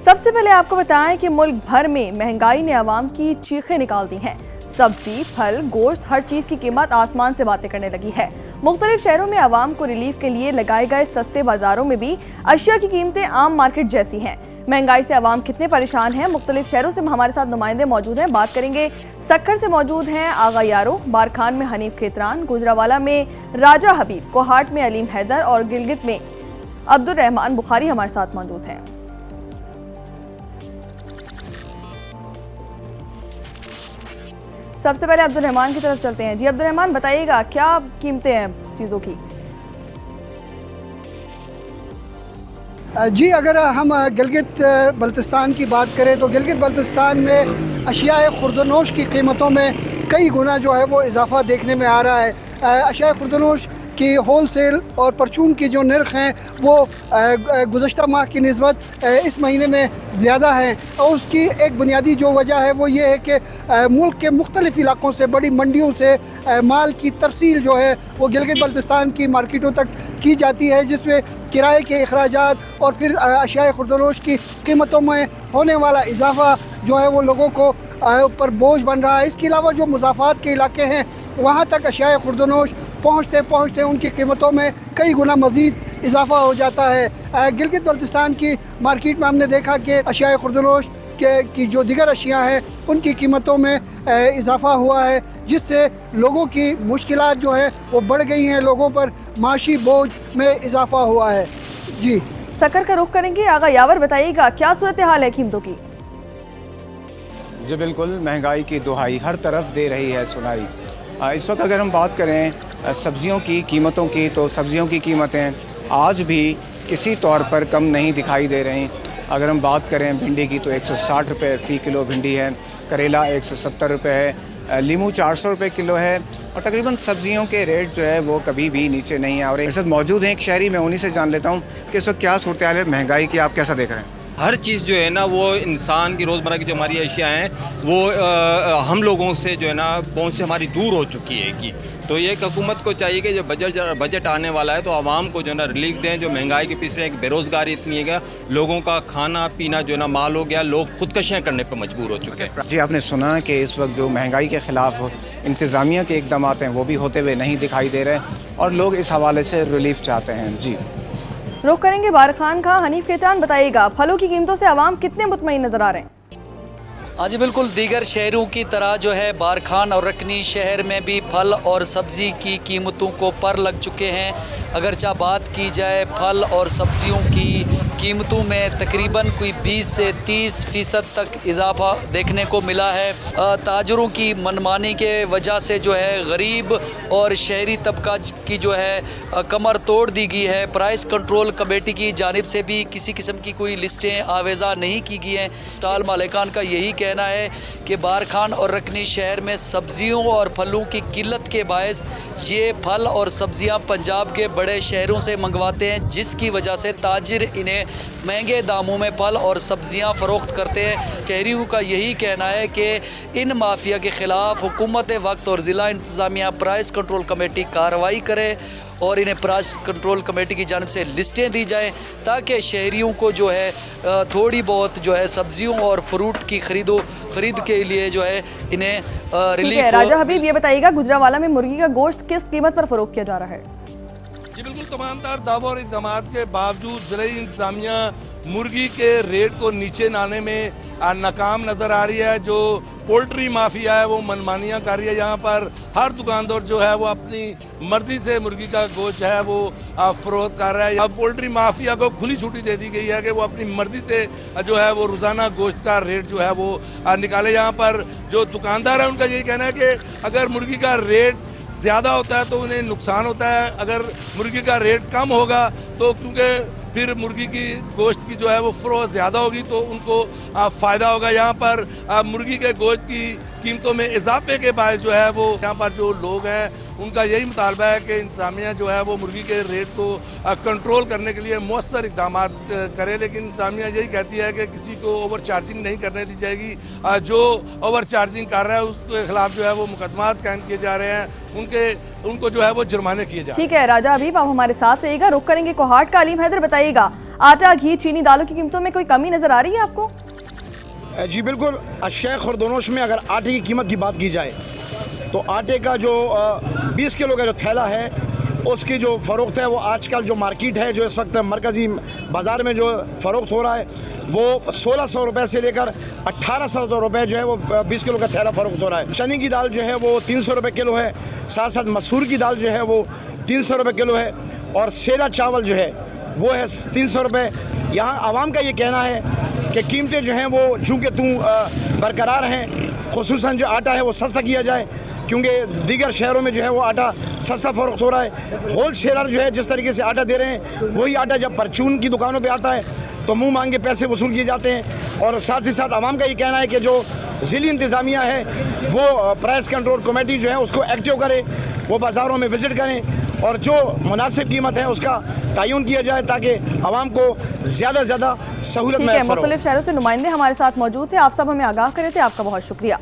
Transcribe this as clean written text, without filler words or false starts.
सबसे पहले आपको बताएं कि मुल्क भर में महंगाई ने आवाम की चीखें निकाल दी हैं। सब्जी, फल, गोश्त, हर चीज की कीमत आसमान से बातें करने लगी है। मुख्तलिफ शहरों में आवाम को रिलीफ के लिए लगाए गए सस्ते बाजारों में भी अशिया की कीमतें आम मार्केट जैसी हैं। महंगाई से आवाम कितने परेशान हैं, मुख्तलिफ शहरों से हमारे साथ नुमाइंदे मौजूद हैं। बात करेंगे। सक्खर से मौजूद हैं आगा यारो, बारखान में हनीफ खेतरान, गुजरावाला में राजा हबीब, कोहाट में अलीम हैदर और गिलगित में अब्दुल रहमान बुखारी हमारे साथ मौजूद हैं। सबसे पहले अब्दुल रहमान की तरफ चलते हैं। जी अब्दुल रहमान, बताइएगा क्या कीमतें हैं चीज़ों की? जी, अगर हम गिलगित बल्तिस्तान की बात करें तो गिलगित बल्तिस्तान में अशियाए खुर्दनोश की कीमतों में कई गुना जो है वो इजाफा देखने में आ रहा है। अशियाए खुर्दनोश की होल सेल और परचून की जो नर्ख हैं वो गुज़श्ता माह की निस्बत इस महीने में ज़्यादा हैं, और उसकी एक बुनियादी जो वजह है वो ये है कि मुल्क के मुख्तलिफ़ इलाक़ों से, बड़ी मंडियों से माल की तरसील जो है वो गिलगित बल्तिस्तान की मार्केटों तक की जाती है, जिसमें किराए के अखराजात और फिर अशियाए खुर्दनोश की कीमतों में होने वाला इजाफा जो है वो लोगों को ऊपर बोझ बन रहा है। इसके अलावा जो मुज़ाफ़ात के इलाके हैं वहाँ तक अशियाए खुर्दनोश पहुँचते पहुँचते उनकी कीमतों में कई गुना मज़ीद इजाफा हो जाता है। गिलगित बल्तिस्तान की मार्केट में हमने देखा कि अशियाए खुर्दनोश की जो दिगर अशिया हैं उनकी कीमतों में इजाफा हुआ है, जिससे लोगों की मुश्किलात जो है वो बढ़ गई हैं, लोगों पर माशी बोझ में इजाफा हुआ है। जी, सक्खर का रुख करेंगे। आगा यावर, बताइएगा क्या सूरत हाल है कीमतों की? जी बिल्कुल, महंगाई की दुहाई हर तरफ दे रही है सुनाई। इस वक्त अगर हम बात करें सब्ज़ियों की कीमतों की, तो सब्ज़ियों की कीमतें आज भी किसी तौर पर कम नहीं दिखाई दे रही। अगर हम बात करें भिंडी की तो 160 रुपये फ़ी किलो भिंडी है, करेला 170 रुपये है, लीमू 400 रुपये किलो है, और तकरीबन सब्ज़ियों के रेट जो है वो कभी भी नीचे नहीं है। और मेरे साथ मौजूद हैं एक शहरी, मैं उन्हीं से जान लेता हूँ कि इस वक्त क्या सूरत हाल है महंगाई की, आप कैसा देख रहे हैं? हर चीज़ जो है ना वो इंसान की रोज़मर्रा की जो हमारी अशिया हैं वो हम लोगों से जो है ना पहुँच से हमारी दूर हो चुकी है कि तो ये हुकूमत को चाहिए कि जो बजट आने वाला है तो आवाम को जो है ना रिलीफ दें। जो महंगाई के पीछे एक बेरोज़गारी इतनी है गया, लोगों का खाना पीना जो है ना माल हो गया, लोग खुदकशियाँ करने पर मजबूर हो चुके हैं। जी, आपने सुना कि इस वक्त जो महंगाई के ख़िलाफ़ इंतज़ामिया के इक़दाम हैं वो भी होते हुए नहीं दिखाई दे रहे और लोग इस हवाले से रिलीफ चाहते हैं। जी, रुख करेंगे बारखान का। हनीफ खेतरान, बताइएगा फलों की कीमतों से आवाम कितने मुतमईन नजर आ रहे हैं? हाँ जी बिल्कुल, दीगर शहरों की तरह जो है बारखान और रकनी शहर में भी फल और सब्ज़ी की कीमतों को पर लग चुके हैं। अगरचा बात की जाए फल और सब्ज़ियों की कीमतों में तकरीबन कोई 20 से 30% तक इजाफा देखने को मिला है। ताजरों की मनमानी के वजह से जो है गरीब और शहरी तबका की जो है कमर तोड़ दी गई है। प्राइस कंट्रोल कमेटी की जानिब से भी किसी किस्म की कोई लिस्टें आवेज़ा नहीं की गई हैं। स्टॉल मालिकान का यही कहना है कि बारखान और रकनी शहर में सब्जियों और फलों की किल्लत के बायस ये फल और सब्जियां पंजाब के बड़े शहरों से मंगवाते हैं, जिसकी वजह से ताजिर इन्हें महंगे दामों में फल और सब्जियां फ़रोख्त करते हैं। शहरियों का यही कहना है कि इन माफिया के ख़िलाफ़ हुकूमत वक्त और ज़िला इंतज़ामिया प्राइस कंट्रोल कमेटी कार्रवाई करे और इन्हें प्राइस कंट्रोल कमेटी की जानिब से लिस्टें दी जाएं, ताकि शहरियों को जो है थोड़ी बहुत जो है सब्जियों और फ्रूट की खरीद के लिए जो है इन्हें रिलीफ हो। राजा हबीब, ये बताइएगा गुजरावाला में मुर्गी का गोश्त किस कीमत पर फरोख्त किया जा रहा है? जी बिल्कुल, तमामतर दावों और इक़दाम के बावजूद ज़िला इंतज़ामिया मुर्गी के रेट को नीचे लाने में नाकाम नज़र आ रही है। जो पोल्ट्री माफिया है वो मनमानियाँ कर रही है। यहाँ पर हर दुकानदार जो है वो अपनी मर्जी से मुर्गी का गोश्त है वो फरोख्त कर रहा है। अब पोल्ट्री माफिया को खुली छुट्टी दे दी गई है कि वो अपनी मर्जी से जो है वो रोज़ाना गोश्त का रेट जो है वो निकाले। यहाँ पर जो दुकानदार है उनका यही कहना है कि अगर मुर्गी का रेट ज़्यादा होता है तो उन्हें नुकसान होता है, अगर मुर्गी का रेट कम होगा तो क्योंकि फिर मुर्गी की गोश्त की जो है वो फ़रोख्त ज़्यादा होगी तो उनको फ़ायदा होगा। यहाँ पर मुर्गी के गोश्त की कीमतों में इजाफे के बाद जो है वो यहाँ पर जो लोग हैं उनका यही मुतालबा है कि इंतज़ामिया जो है वो मुर्गी के रेट को कंट्रोल करने के लिए मौसर इक़दाम करे। लेकिन इंतज़ामिया यही कहती है कि किसी को ओवर चार्जिंग नहीं करने दी जाएगी। जो ओवर चार्जिंग कर रहा है उसके खिलाफ जो है वो मुकदमा कायम किए जा रहे हैं, उनको जो है वो जुर्माने किए जा रहे हैं। ठीक है राजा हबीब, आप हमारे साथ रहिएगा। रुख करेंगे कोहाट का। अलीम हैदर, बताइएगा आटा, घी, चीनी, दालों की कीमतों में कोई कमी नजर आ रही है आपको? जी बिल्कुल। अशिया खुर्दनोश में अगर आटे की कीमत की बात की जाए तो आटे का जो 20 किलो का जो थैला है उसकी जो फ़रोख्त है वो आजकल जो मार्केट है, जो इस वक्त मरकज़ी बाज़ार में जो फ़रोख्त हो रहा है वो 1600 रुपये से लेकर 1800 रुपये जो है वो 20 किलो का थैला फ़रोख्त हो रहा है। चने की दाल जो है वो 300 रुपये किलो है, साथ साथ मसूर की दाल जो है वो 300 रुपये किलो है, और सेला चावल जो है वो है 300 रुपये। यहाँ आवाम का ये कहना है कि कीमतें जो हैं वो चूँकि बरकरार हैं, खुसूसन जो आटा है वो सस्ता किया जाए, क्योंकि दीगर शहरों में जो है वो आटा सस्ता फ़रोख्त हो रहा है। होल सेलर जो है जिस तरीके से आटा दे रहे हैं वही आटा जब परचून की दुकानों पे आता है तो मुंह मांगे पैसे वसूल किए जाते हैं। और साथ ही साथ आवाम का ये कहना है कि जो ज़िली इंतज़ामिया है वो प्राइस कंट्रोल कमेटी जो है उसको एक्टिव करे, वो बाज़ारों में विज़िट करें और जो मुनासिब कीमत है उसका तयन किया जाए ताकि आवाम को ज़्यादा से ज़्यादा सहूलत मैसर हो। मुख्तलिफ शहरों से नुमाइंदे हमारे साथ मौजूद थे, आप सब हमें आगाह करे थे, आपका बहुत शुक्रिया।